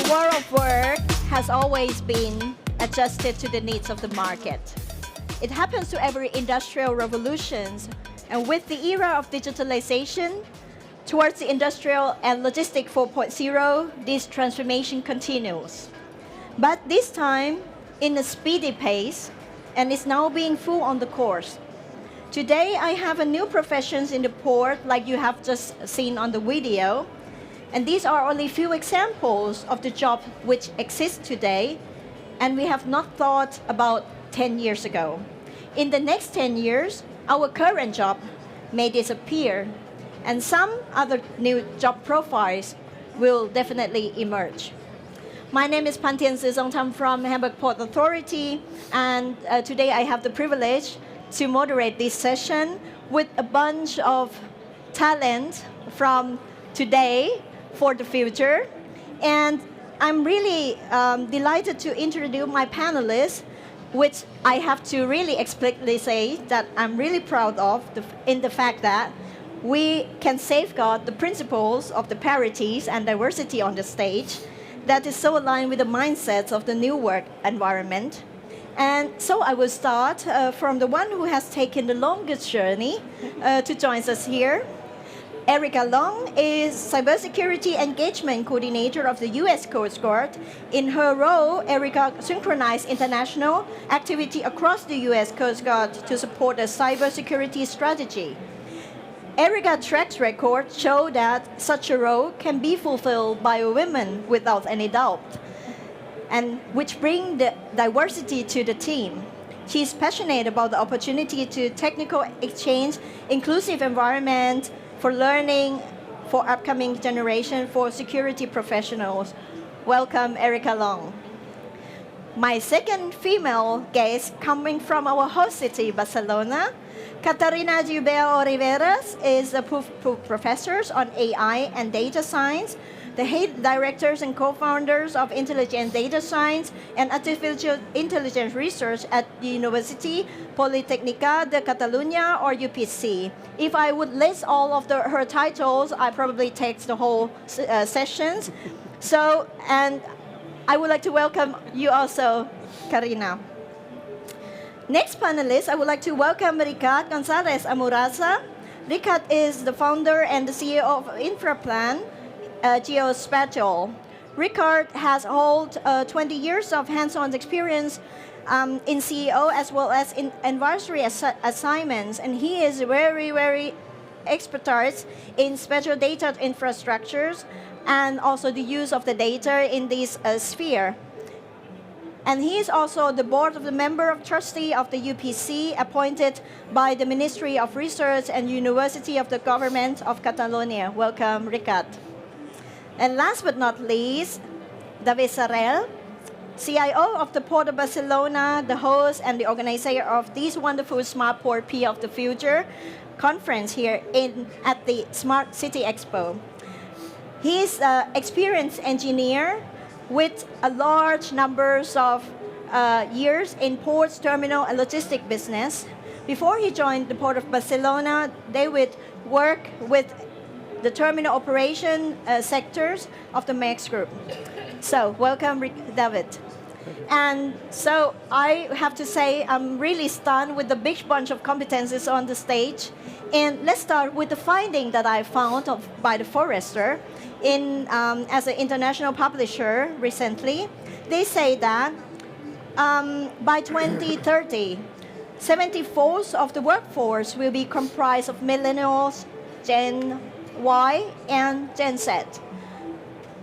The world of work has always been adjusted to the needs of the market. It happens to every industrial revolution, and with the era of digitalization, towards the industrial and logistic 4.0, this transformation continues. But this time, in a speedy pace, and is now being full on the course. Today, I have a new professions in the port, like you have just seen on the video. And these are only few examples of the job which exists today, and we have not thought about 10 years ago. In the next 10 years, our current job may disappear, and some other new job profiles will definitely emerge. My name is Phantian Zuesongdham from Hamburg Port Authority, and today I have the privilege to moderate this session with a bunch of talent from today for the future. And I'm really delighted to introduce my panelists, which I have to really explicitly say that I'm really proud of in the fact that we can safeguard the principles of the parities and diversity on the stage that is so aligned with the mindsets of the new work environment. And so I will start from the one who has taken the longest journey to join us here. Erika Long is Cybersecurity Engagement Coordinator of the U.S. Coast Guard. In her role, Erika synchronized international activity across the U.S. Coast Guard to support a cybersecurity strategy. Erika's track record shows that such a role can be fulfilled by women without any doubt, and which bring the diversity to the team. She's passionate about the opportunity to technical exchange, inclusive environment for learning for upcoming generation for security professionals. Welcome, Erika Long. My second female guest coming from our host city, Barcelona, Karina Gibert Oliveras is a professor on AI and data science, the head directors and co-founders of Intelligent Data Science and Artificial Intelligence Research at the University Politécnica de Catalunya, or UPC. If I would list all of her titles, I probably take the whole sessions. So, and I would like to welcome you also, Karina. Next panelist, I would like to welcome Ricard Gonzalez Amuraza. Ricard is the founder and the CEO of Infraplan, Geospatial. Ricard has held 20 years of hands-on experience in CEO as well as in advisory assignments, and he is very expertise in spatial data infrastructures and also the use of the data in this sphere. And he is also the board of the member of trustee of the UPC, appointed by the Ministry of Research and University of the Government of Catalonia. Welcome, Ricard. And last but not least, David Serral, CIO of the Port of Barcelona, the host and the organizer of this wonderful smartPort P of the Future conference here at the Smart City Expo. He is an experienced engineer with a large numbers of years in ports, terminal, and logistic business. Before he joined the Port of Barcelona, David worked with the terminal operation sectors of the MEX Group. So, welcome, David. And so I have to say I'm really stunned with the big bunch of competencies on the stage. And let's start with the finding that I found by the Forrester as an international publisher recently. They say that by 2030, 74% of the workforce will be comprised of millennials, Gen Y, and Gen Z.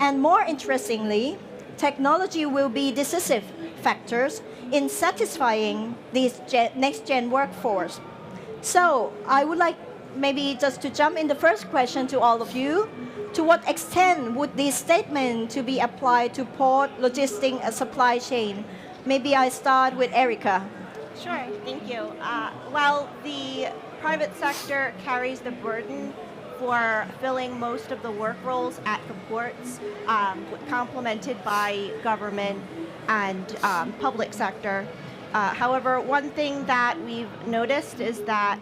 And more interestingly, technology will be decisive factors in satisfying this next-gen workforce. So I would like maybe just to jump in the first question to all of you. To what extent would this statement to be applied to port, logistics, and supply chain? Maybe I start with Erika. Sure, thank you. Well, the private sector carries the burden for filling most of the work roles at the ports, complemented by government and public sector. However, one thing that we've noticed is that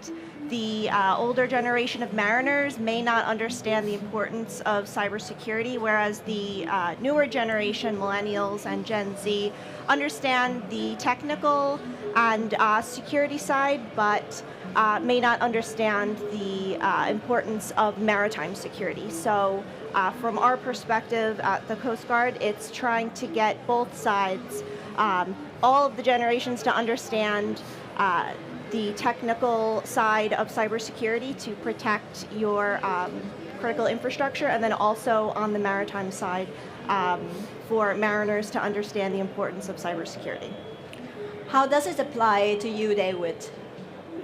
the older generation of mariners may not understand the importance of cybersecurity, whereas the newer generation, millennials and Gen Z, understand the technical and security side, but may not understand the importance of maritime security. So from our perspective at the Coast Guard, it's trying to get both sides, all of the generations to understand the technical side of cybersecurity to protect your critical infrastructure, and then also on the maritime side for mariners to understand the importance of cybersecurity. How does it apply to you, David?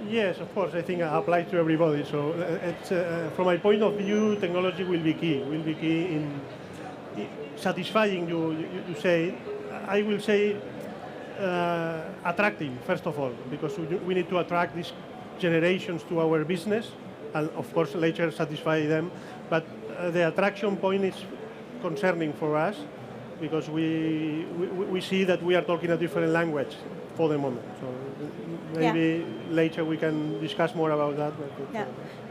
Yes, of course, I think it applies to everybody. So it's, from my point of view, technology will be key. Will be key in satisfying you say, I will say, attractive, first of all, because we need to attract these generations to our business, and of course later satisfy them. But the attraction point is concerning for us, because we see that we are talking a different language for the moment. So maybe later we can discuss more about that. Yeah.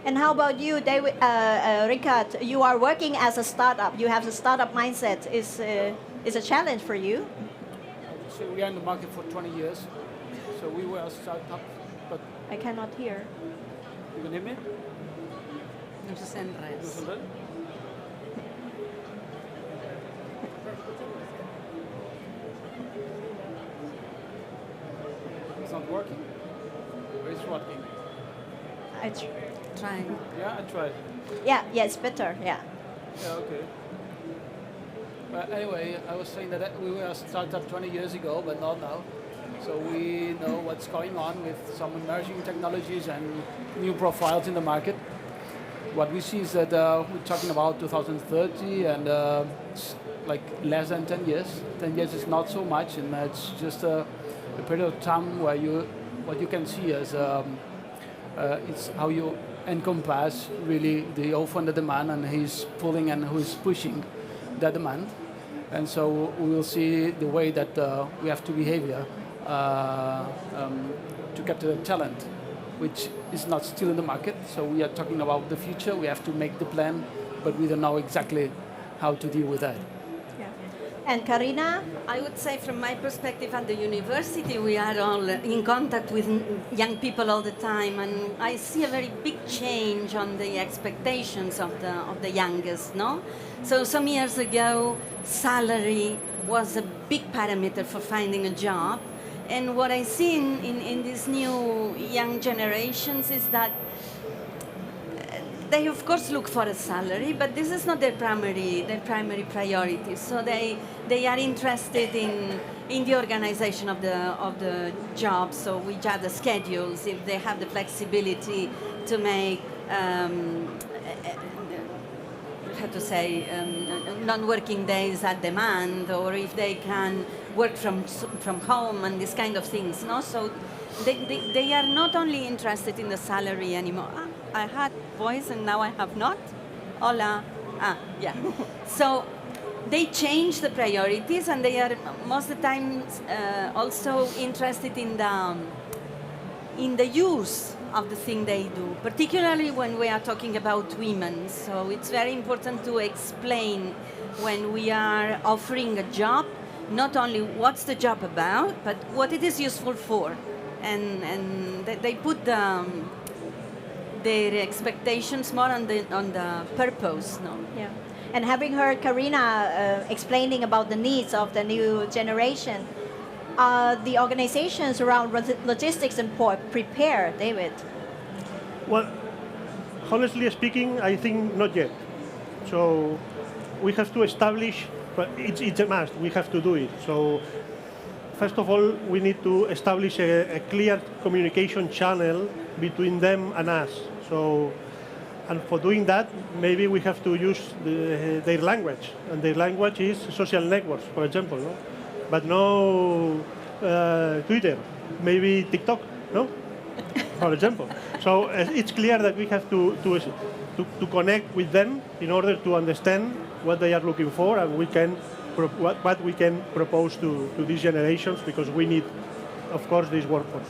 And how about you, David, Ricard? You are working as a startup. You have a startup mindset. Is a challenge for you? So we are in the market for 20 years. So we were a startup, but I cannot hear. you can hear me? No se sent res. It's not working? Or it's working? Trying. Yeah, I tried. Yeah, it's better, yeah. Yeah, okay. But anyway, I was saying that we were a startup 20 years ago, but not now. So we know what's going on with some emerging technologies and new profiles in the market. What we see is that we're talking about 2030 and like less than 10 years. 10 years is not so much, and it's just a period of time where what you can see as it's how you encompass really the offer and the demand, and who's pulling and who's pushing the demand. And so we will see the way that we have to behave here to capture the talent, which is not still in the market. So we are talking about the future. We have to make the plan, but we don't know exactly how to deal with that. Yeah. And Karina? I would say from my perspective at the university, we are all in contact with young people all the time, and I see a very big change on the expectations of the youngest, no? So some years ago, salary was a big parameter for finding a job, and what I see in these new young generations is that they of course look for a salary, but this is not their primary priority. So they are interested in the organization of the job. So we judge the schedules, if they have the flexibility to make non-working days at demand, or if they can work from home and these kind of things. No, so they are not only interested in the salary anymore. I had voice and now I have not. Hola. Yeah. So they change the priorities, and they are most of the time also interested in the use of the thing they do, particularly when we are talking about women. So it's very important to explain when we are offering a job, not only what's the job about, but what it is useful for. And they put their expectations more on the purpose, no? Yeah. And having heard Karina explaining about the needs of the new generation, the organizations around logistics and port prepare, David? Well, honestly speaking, I think not yet. So we have to establish, but it's a must, we have to do it. So first of all, we need to establish a clear communication channel between them and us. So, and for doing that, maybe we have to use their language, and their language is social networks, for example, no? But no Twitter, maybe TikTok, no? For example. So it's clear that we have to connect with them in order to understand what they are looking for, and we can what we can propose to these generations, because we need, of course, this workforce.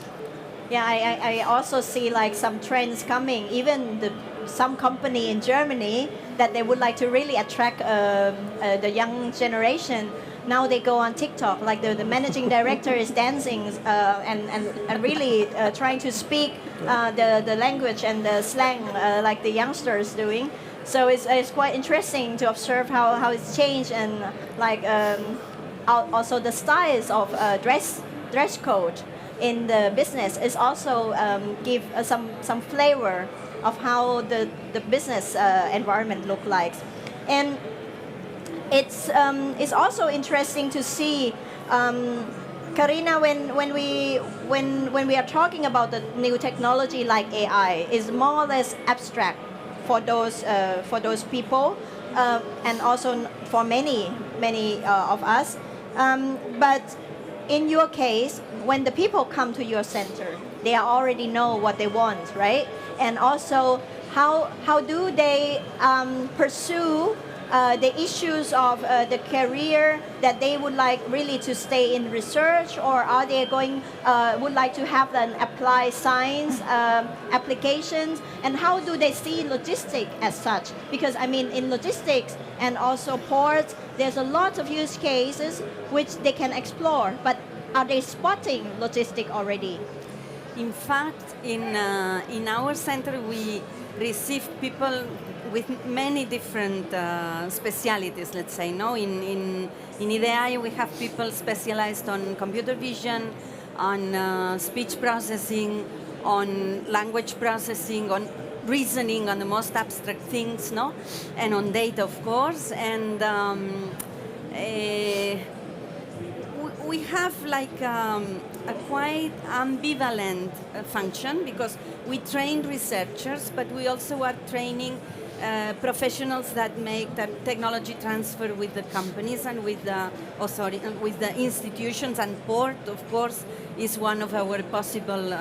Yeah, I also see like some trends coming. Even some company in Germany that they would like to really attract the young generation. Now they go on TikTok. Like the managing director is dancing and really trying to speak the language and the slang like the youngsters doing. So it's quite interesting to observe how it's changed and like also the styles of dress code in the business is also give some flavor of how the business environment look like. And it's also interesting to see Karina, when we are talking about the new technology like AI, is more or less abstract for those people, and also for many of us. But in your case, when the people come to your center, they already know what they want, right? And also, how do they pursue the issues of the career that they would like really to stay in research, or are they going would like to have an applied science applications, and how do they see logistics as such? Because I mean, in logistics and also ports, there's a lot of use cases which they can explore, but are they spotting logistic already? In fact, in our center, we receive people with many different specialities, let's say. No, in IDEAI we have people specialized on computer vision, on speech processing, on language processing, on reasoning, on the most abstract things, no, and on data, of course. And we have like a quite ambivalent function, because we train researchers, but we also are training professionals that make that technology transfer with the companies and with the authority, with the institutions, and port, of course, is one of our possible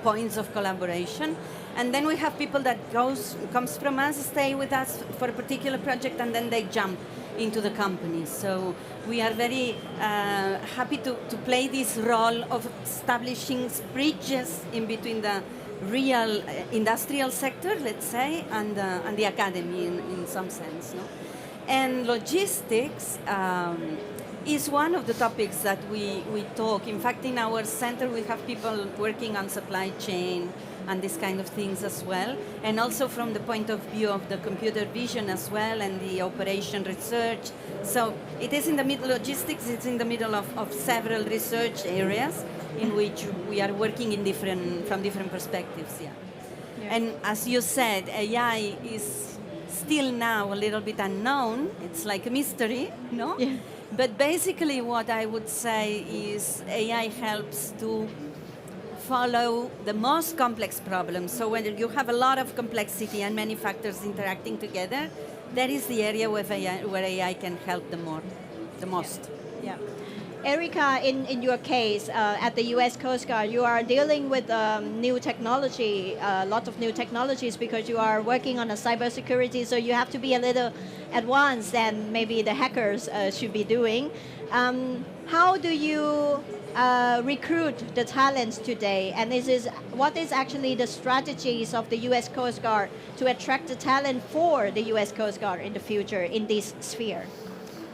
points of collaboration. And then we have people that comes from us, stay with us for a particular project, and then they jump into the companies. So we are very happy to play this role of establishing bridges in between the real industrial sector, let's say, and the academy in some sense. No? And logistics is one of the topics that we talk. In fact, in our center we have people working on supply chain and these kind of things as well, and also from the point of view of the computer vision as well, and the operation research. So it is in the middle, logistics, it's in the middle of several research areas in which we are working from different perspectives. Yeah. And as you said, AI is still now a little bit unknown. It's like a mystery, no? Yeah. But basically what I would say is AI helps to follow the most complex problems. So when you have a lot of complexity and many factors interacting together, that is the area where AI can help the most. Yeah. Erica, in your case, at the US Coast Guard, you are dealing with new technology, a lot of new technologies, because you are working on a cybersecurity, so you have to be a little advanced than maybe the hackers should be doing. How do you recruit the talents today? And what is actually the strategies of the US Coast Guard to attract the talent for the US Coast Guard in the future in this sphere?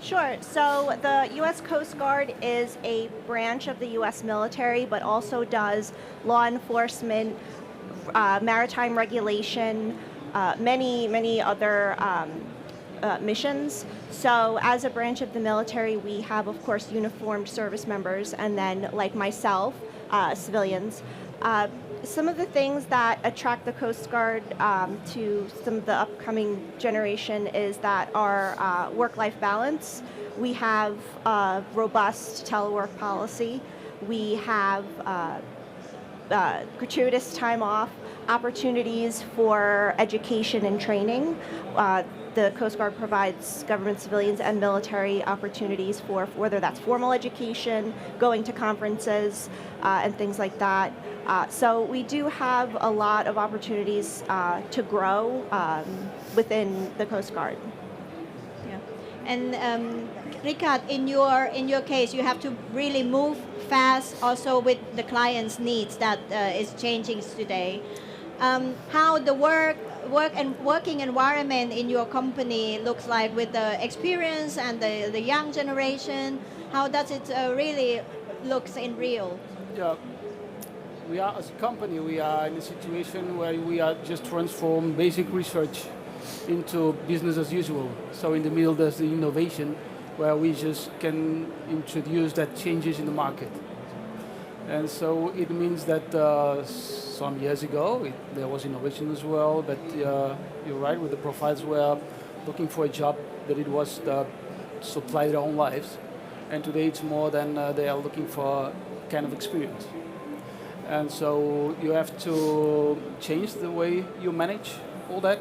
Sure. So the U.S. Coast Guard is a branch of the U.S. military, but also does law enforcement, maritime regulation, many other missions. So as a branch of the military, we have, of course, uniformed service members, and then, like myself, civilians. Some of the things that attract the Coast Guard to some of the upcoming generation is that our work-life balance. We have a robust telework policy. We have gratuitous time off, opportunities for education and training. The Coast Guard provides government, civilians, and military opportunities for whether that's formal education, going to conferences, and things like that. So we do have a lot of opportunities to grow within the Coast Guard. Yeah. And Ricard, in your case, you have to really move fast, also with the client's needs that is changing today. How the working environment in your company looks like with the experience and the young generation? How does it really looks in real? Yeah, we are, as a company, we are in a situation where we are just transform basic research into business as usual. So in the middle there's the innovation where we just can introduce that changes in the market. And so it means that some years ago there was innovation as well, but you're right, with the profiles were looking for a job that it was supply their own lives. And today it's more than they are looking for kind of experience. And so you have to change the way you manage all that,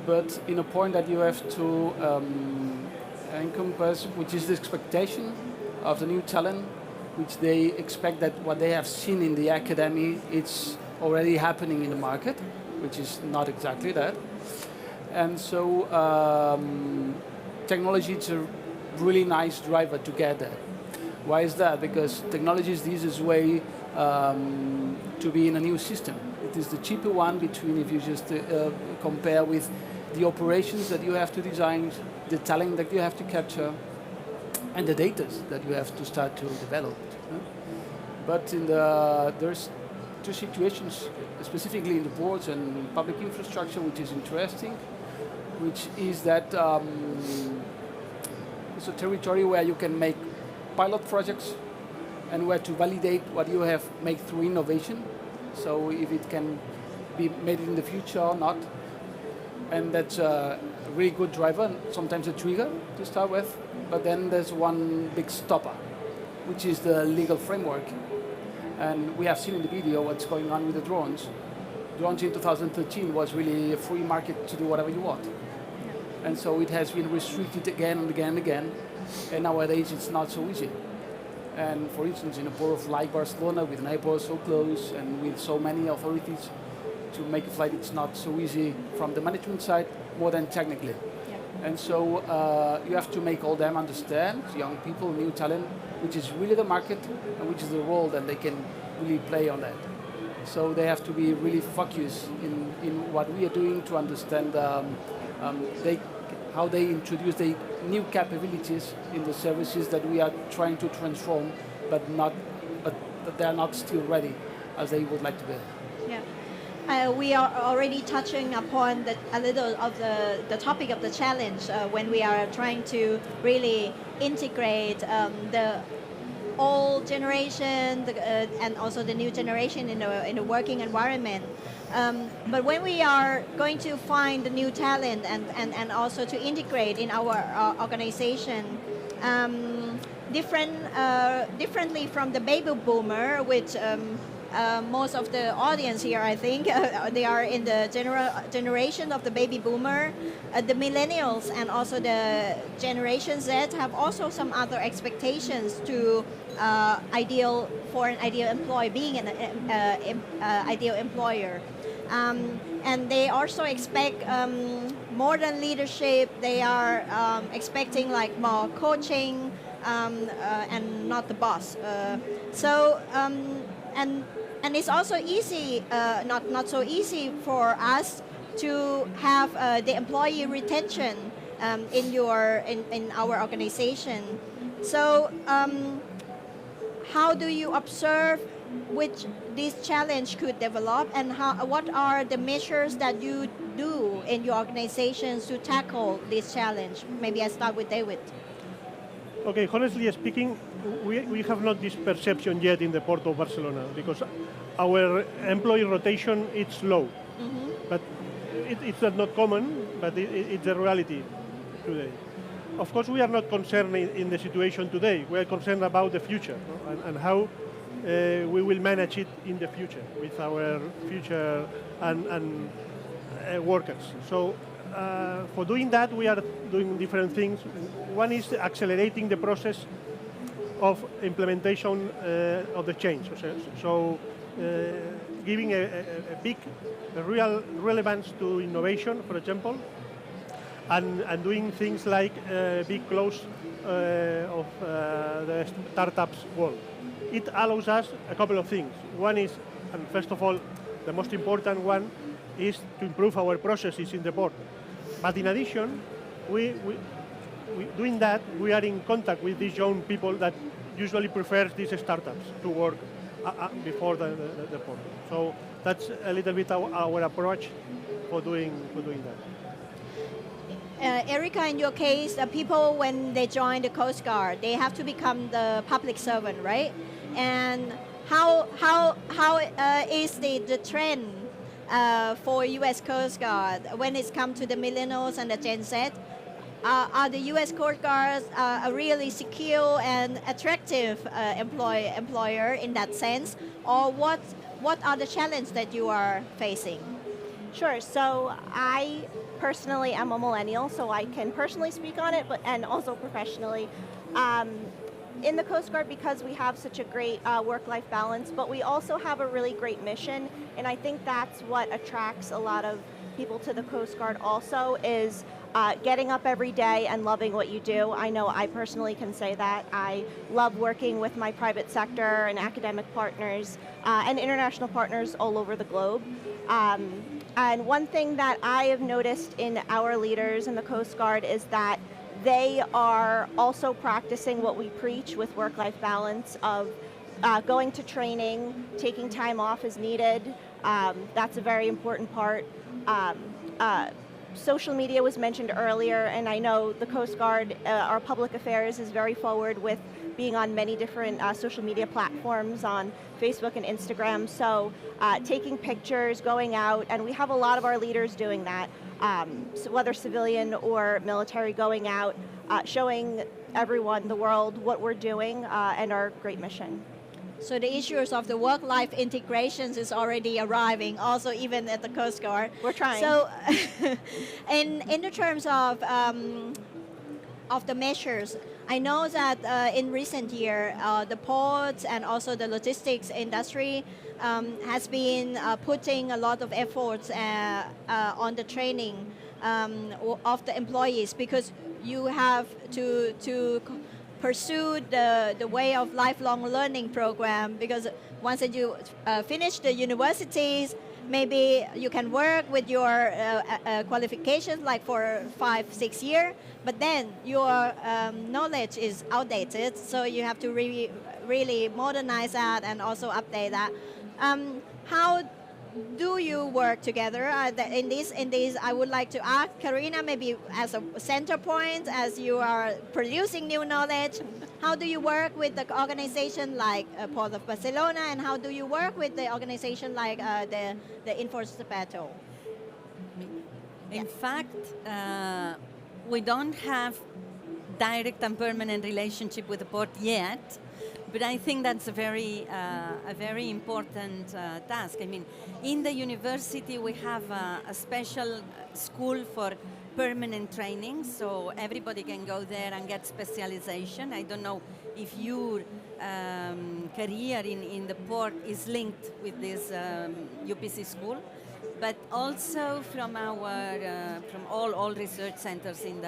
but in a point that you have to encompass, which is the expectation of the new talent, which they expect that what they have seen in the academy, it's already happening in the market, which is not exactly that. And so technology is a really nice driver to get there. Why is that? Because technology is the easiest way to be in a new system. It is the cheaper one between, if you just compare with the operations that you have to design, the talent that you have to capture, and the data that you have to start to develop. But there's two situations, specifically in the boards and public infrastructure, which is interesting, which is that it's a territory where you can make pilot projects and where to validate what you have made through innovation. So if it can be made in the future or not. And that's a really good driver, sometimes a trigger to start with. But then there's one big stopper, which is the legal framework. And we have seen in the video what's going on with the drones. Drones in 2013 was really a free market to do whatever you want. And so it has been restricted again and again and again. And nowadays it's not so easy. And for instance, in a port like Barcelona, with an airport so close and with so many authorities, to make a flight, it's not so easy from the management side, more than technically. Yeah. And so you have to make all them understand, young people, new talent, which is really the market and which is the role that they can really play on that. So they have to be really focused in what we are doing to understand how they introduce the new capabilities in the services that we are trying to transform, but they are not still ready as they would like to be. Yeah. We are already touching upon a little of the topic of the challenge when we are trying to really integrate the old generation and also the new generation in a working environment. But when we are going to find the new talent and also to integrate in our organization, differently from the baby boomer, which most of the audience here, I think, they are in the generation of the baby boomer. The millennials and also the Generation Z have also some other expectations to an ideal employee, being an ideal employer. And they also expect modern leadership. They are expecting like more coaching and not the boss. And it's also easy, not so easy for us to have the employee retention in our organization. So how do you observe which this challenge could develop, and what are the measures that you do in your organizations to tackle this challenge? Maybe I start with David. Okay, honestly speaking, we have not this perception yet in the Port of Barcelona because our employee rotation is low. Mm-hmm. But it's not common, but it's a reality today. Of course, we are not concerned in the situation today. We are concerned about the future, no? and how we will manage it in the future with our future and workers. So for doing that, we are doing different things. One is accelerating the process of implementation of the change. So giving a real relevance to innovation, for example, and doing things like big close of the startups world. It allows us a couple of things. One is, and first of all, the most important one is to improve our processes in the port. But in addition, doing that, we are in contact with these young people that usually prefer these startups to work before the port. So that's a little bit our approach for doing that. Erica, in your case, people, when they join the Coast Guard, they have to become the public servant, right? And how is the trend for U.S. Coast Guard when it's come to the millennials and the Gen Z? Are the U.S. Coast Guards a really secure and attractive employer in that sense? Or what are the challenges that you are facing? Sure. So I personally am a millennial, so I can personally speak on it, and also professionally. In the Coast Guard, because we have such a great work-life balance, but we also have a really great mission, and I think that's what attracts a lot of people to the Coast Guard also, is getting up every day and loving what you do. I know I personally can say that. I love working with my private sector and academic partners and international partners all over the globe. And one thing that I have noticed in our leaders in the Coast Guard is that they are also practicing what we preach with work-life balance of going to training, taking time off as needed. That's a very important part. Social media was mentioned earlier, and I know the Coast Guard, our public affairs is very forward with being on many different social media platforms on Facebook and Instagram. So taking pictures, going out, and we have a lot of our leaders doing that, so whether civilian or military, going out, showing everyone, the world, what we're doing and our great mission. So the issues of the work-life integrations is already arriving, also even at the Coast Guard. We're trying. So, in the terms of the measures, I know that in recent year, the ports and also the logistics industry has been putting a lot of efforts on the training of the employees, because you have to pursue the way of lifelong learning program, because once that you finish the universities, maybe you can work with your qualifications like for 5-6 years, but then your knowledge is outdated, so you have to really modernize that and also update that. How do you work together in this? I would like to ask Karina, maybe as a center point, as you are producing new knowledge, how do you work with the organization like Port of Barcelona, and how do you work with the organization like the Infraplan? In fact, we don't have direct and permanent relationship with the port yet, but I think that's a very important task. I mean, in the university we have a special school for permanent training, so everybody can go there and get specialization. I don't know if your career in the port is linked with this UPC school, but also from our from all research centers in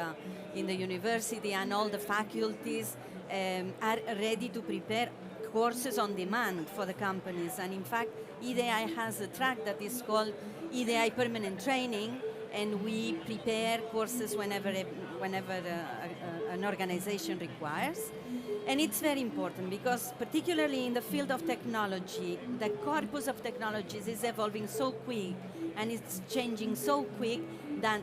the university, and all the faculties are ready to prepare courses on demand for the companies. And in fact, IDEAI has a track that is called IDEAI Permanent Training, and we prepare courses whenever an organization requires. And it's very important because, particularly in the field of technology, the corpus of technologies is evolving so quick and it's changing so quick that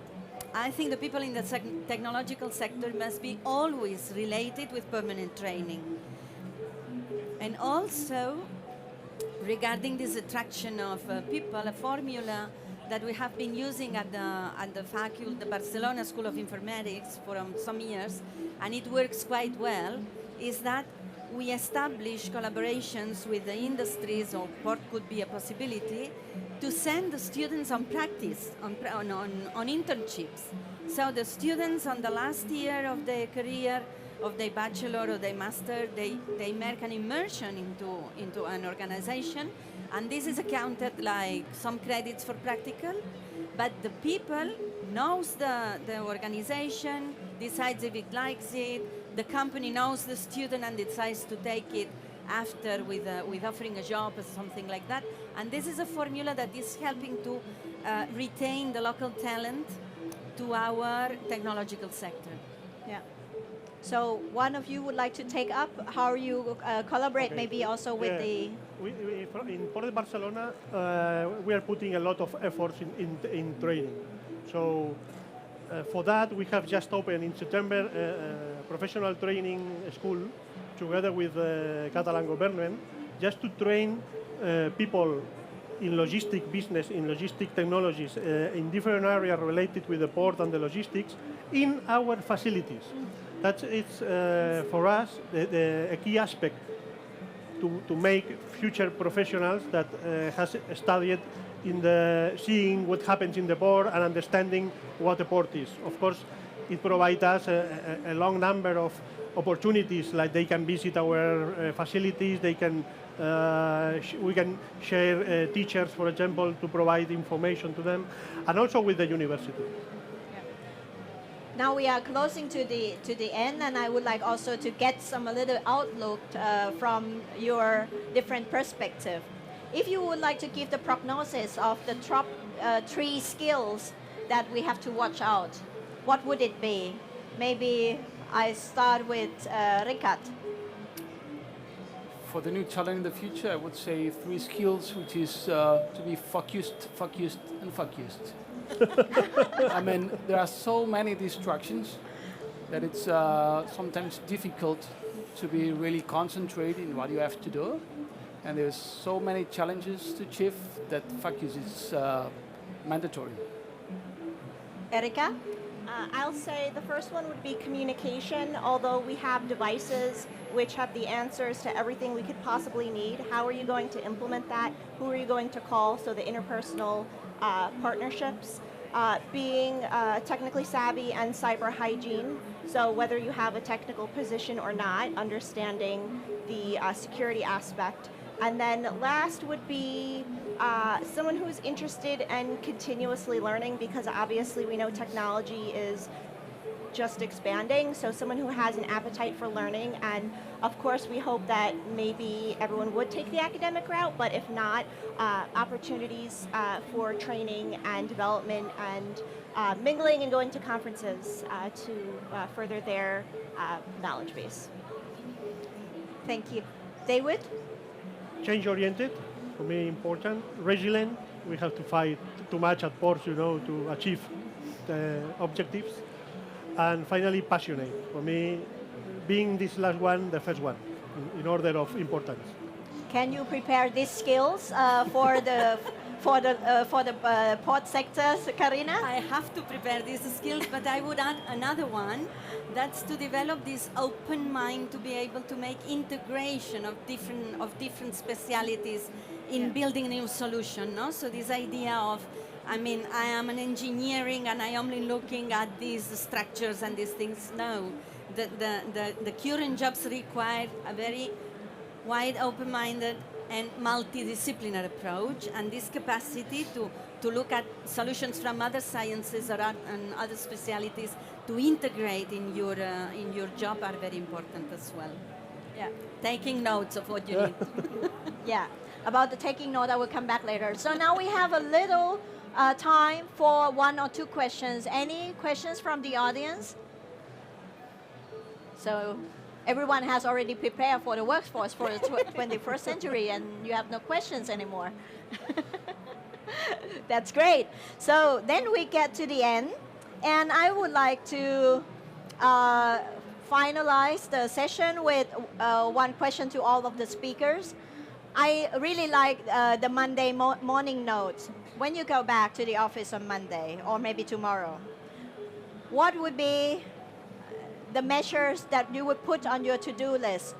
I think the people in the technological sector must be always related with permanent training. And also, regarding this attraction of people, a formula that we have been using at the faculty, the Barcelona School of Informatics for some years, and it works quite well, is that we establish collaborations with the industries, or port could be a possibility, to send the students on practice, on internships. So the students on the last year of their career, of their bachelor or their master, they make an immersion into an organization, and this is accounted like some credits for practical, but the people knows the organization, decides if it likes it, the company knows the student and decides to take it after with offering a job or something like that. And this is a formula that is helping to retain the local talent to our technological sector. Yeah. So one of you would like to take up how you collaborate, Okay. maybe also with the. In Port Barcelona, we are putting a lot of efforts in training. So for that, we have just opened in September a professional training school together with the Catalan government, just to train people in logistic business, in logistic technologies, in different areas related with the port and the logistics, in our facilities. That's for us a key aspect to make future professionals that has studied in seeing what happens in the port and understanding what the port is. Of course, it provides us a long number of opportunities, like they can visit our facilities, we can share teachers, for example, to provide information to them, and also with the university. Now we are closing to the end, and I would like also to get a little outlook from your different perspective. If you would like to give the prognosis of the top 3 skills that we have to watch out, what would it be? Maybe I start with Ricard. For the new challenge in the future, I would say 3 skills, which is to be focused, and focused. I mean, there are so many distractions that it's sometimes difficult to be really concentrated in what you have to do. And there's so many challenges to achieve that focus is mandatory. Erika? I'll say the first one would be communication. Although we have devices which have the answers to everything we could possibly need, how are you going to implement that? Who are you going to call? So the interpersonal partnerships. Being technically savvy and cyber hygiene. So whether you have a technical position or not, understanding the security aspect. And then last would be someone who's interested and continuously learning, because obviously we know technology is just expanding, so someone who has an appetite for learning. And of course we hope that maybe everyone would take the academic route, but if not, opportunities for training and development and mingling and going to conferences to further their knowledge base. Thank you. David? Change-oriented, for me important. Resilient, we have to fight too much at ports, to achieve the objectives. And finally, passionate. For me, being this last one, the first one, in order of importance. Can you prepare these skills for the port sector, Karina? I have to prepare these skills, but I would add another one. That's to develop this open mind to be able to make integration of different specialities in building a new solution. No? So this idea of, I am an engineering and I am only looking at these structures and these things. No, the current jobs require a very wide, open-minded and multidisciplinary approach, and this capacity to look at solutions from other sciences and other specialities to integrate in your job are very important as well. Yeah, taking notes of what you need. Yeah, about the taking note, I will come back later. So now we have a little time for 1 or 2 questions. Any questions from the audience? So everyone has already prepared for the workforce for the 21st century, and you have no questions anymore. That's great. So then we get to the end, and I would like to finalize the session with one question to all of the speakers. I really like the Monday morning notes. When you go back to the office on Monday, or maybe tomorrow, what would be the measures that you would put on your to-do list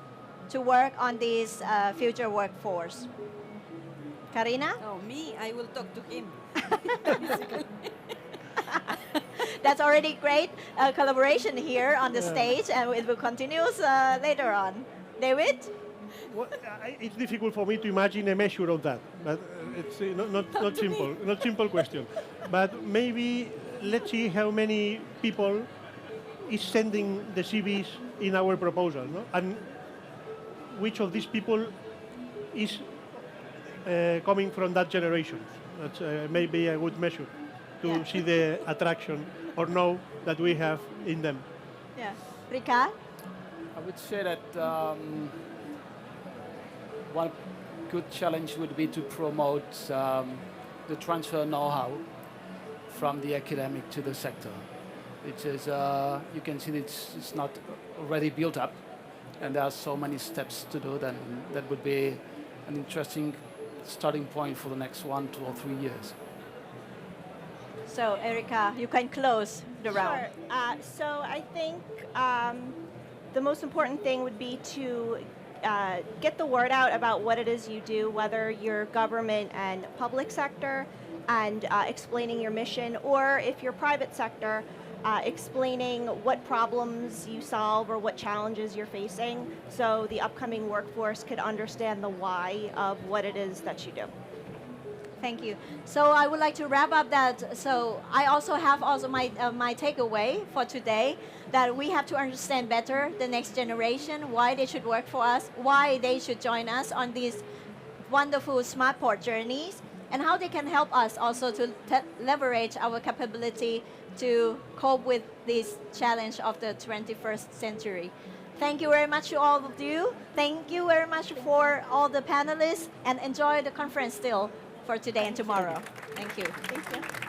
to work on this future workforce? Karina? Oh, me? I will talk to him. That's already great collaboration here on the stage, and it will continue later on. David? Well, it's difficult for me to imagine a measure of that, but it's not simple, not simple question. But maybe let's see how many people is sending the CVs in our proposal, no? And which of these people is coming from that generation. That's maybe a good measure to see the attraction or know that we have in them. Yeah. Ricard? I would say that one good challenge would be to promote the transfer know-how from the academic to the sector. It is, you can see it's not already built up, and there are so many steps to do, then that would be an interesting starting point for the next 1, 2, or 3 years. So, Erica, you can close the round. Sure. So I think the most important thing would be to get the word out about what it is you do, whether you're government and public sector, and explaining your mission, or if you're private sector, explaining what problems you solve or what challenges you're facing, so the upcoming workforce could understand the why of what it is that you do. Thank you. So I would like to wrap up that. So I also have my takeaway for today, that we have to understand better the next generation, why they should work for us, why they should join us on these wonderful smartPort journeys, and how they can help us also to leverage our capability to cope with this challenge of the 21st century. Thank you very much to all of you. Thank you very much for all the panelists, and enjoy the conference still for today and tomorrow. Thank you. Thank you.